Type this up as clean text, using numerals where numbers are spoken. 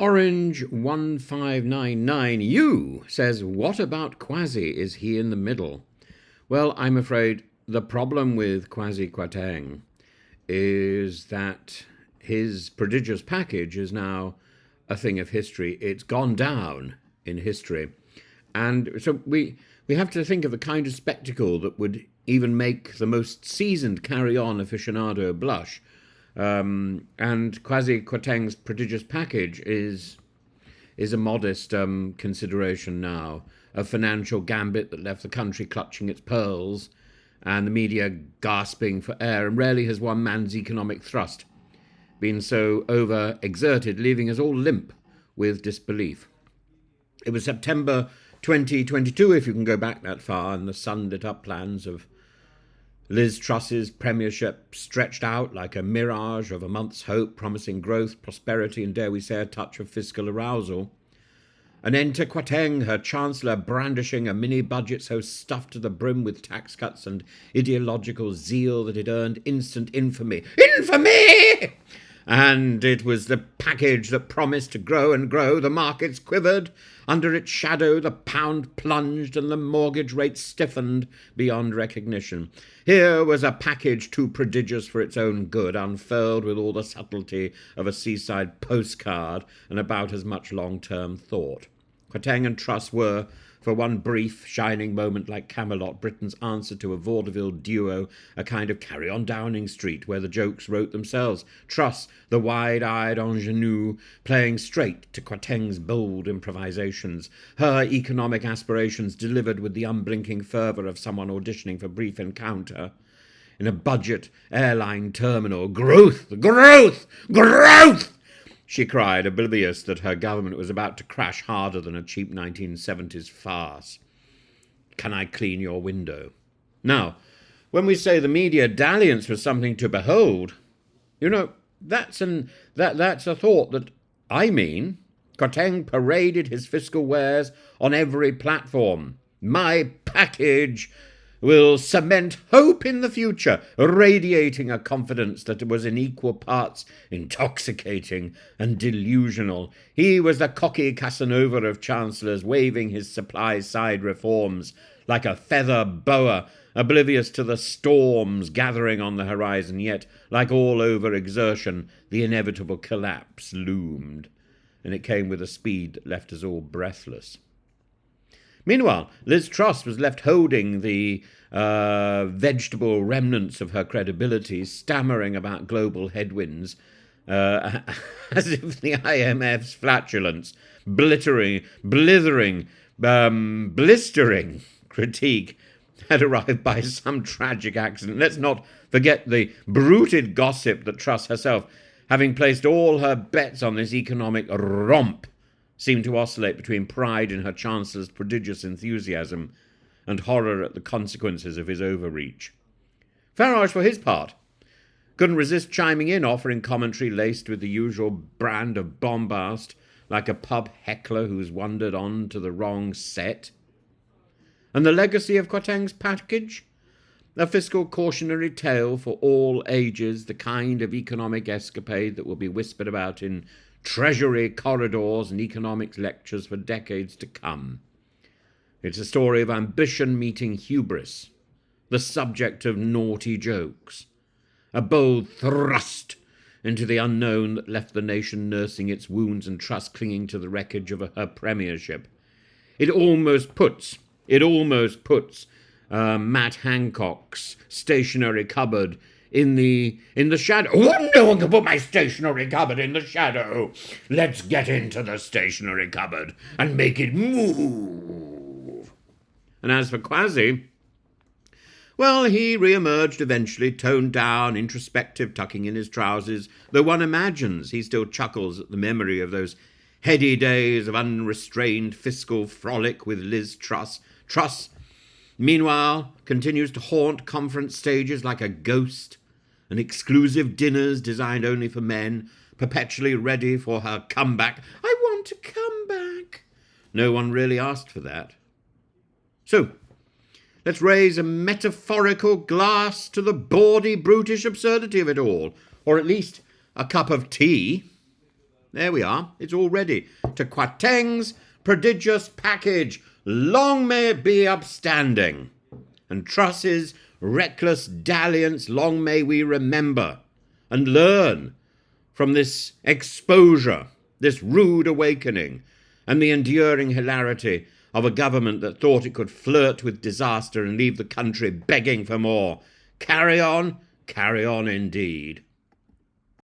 Orange1599U says, what about Kwasi? Is he in the middle? Well, I'm afraid the problem with Kawsi Kwateng is that his prodigious package is now a thing of history. It's gone down in history. And so we have to think of the kind of spectacle that would even make the most seasoned carry-on aficionado blush. And Kawsi Kwateng's prodigious package is a modest consideration now, a financial gambit that left the country clutching its pearls and the media gasping for air, and rarely has one man's economic thrust been so over-exerted, leaving us all limp with disbelief. It was September 2022, if you can go back that far, and the sun-lit-up plans of Liz Truss's premiership stretched out like a mirage of a month's hope, promising growth, prosperity, and, dare we say, a touch of fiscal arousal. And enter Kwateng, her chancellor, brandishing a mini-budget so stuffed to the brim with tax cuts and ideological zeal that it earned instant infamy. Infamy! And it was the package that promised to grow and grow. The markets quivered. Under its shadow, the pound plunged and the mortgage rate stiffened beyond recognition. Here was a package too prodigious for its own good, unfurled with all the subtlety of a seaside postcard and about as much long-term thought. Kwateng and Truss were, for one brief, shining moment like Camelot, Britain's answer to a vaudeville duo, a kind of carry-on Downing Street, where the jokes wrote themselves. Truss, the wide-eyed ingenue, playing straight to Kwateng's bold improvisations, her economic aspirations delivered with the unblinking fervour of someone auditioning for brief encounter in a budget airline terminal. Growth! Growth! Growth! She cried, oblivious that her government was about to crash harder than a cheap 1970s farce. Can I clean your window? Now, when we say the media dalliance was something to behold, you know, that's a thought that I mean. Kwateng paraded his fiscal wares on every platform. My package will cement hope in the future, radiating a confidence that was in equal parts intoxicating and delusional. He was the cocky Casanova of chancellors, waving his supply-side reforms like a feather boa, oblivious to the storms gathering on the horizon, yet, like all over-exertion, the inevitable collapse loomed, and it came with a speed that left us all breathless. Meanwhile, Liz Truss was left holding the vegetable remnants of her credibility, stammering about global headwinds, as if the IMF's flatulence, blistering critique had arrived by some tragic accident. Let's not forget the bruited gossip that Truss herself, having placed all her bets on this economic romp, seemed to oscillate between pride in her chancellor's prodigious enthusiasm and horror at the consequences of his overreach. Farage, for his part, couldn't resist chiming in, offering commentary laced with the usual brand of bombast, like a pub heckler who's wandered on to the wrong set. And the legacy of Kwateng's package? A fiscal cautionary tale for all ages, the kind of economic escapade that will be whispered about in Treasury corridors and economics lectures for decades to come. It's a story of ambition meeting hubris, the subject of naughty jokes, a bold thrust into the unknown that left the nation nursing its wounds and Truss clinging to the wreckage of her premiership. It almost puts Matt Hancock's stationery cupboard in the shadow. Oh, no one can put my stationery cupboard in the shadow. Let's get into the stationery cupboard and make it move. And as for Kwasi, well, he re-emerged eventually, toned down, introspective, tucking in his trousers, though one imagines he still chuckles at the memory of those heady days of unrestrained fiscal frolic with Liz Truss. Truss, meanwhile, continues to haunt conference stages like a ghost, and exclusive dinners designed only for men, perpetually ready for her comeback. I want to come back. No one really asked for that. So, let's raise a metaphorical glass to the bawdy, brutish absurdity of it all, or at least a cup of tea. There we are. It's all ready. To Kwateng's prodigious package. Long may it be upstanding. And Truss's reckless dalliance long may we remember and learn from this exposure, this rude awakening, and the enduring hilarity of a government that thought it could flirt with disaster and leave the country begging for more. Carry on indeed.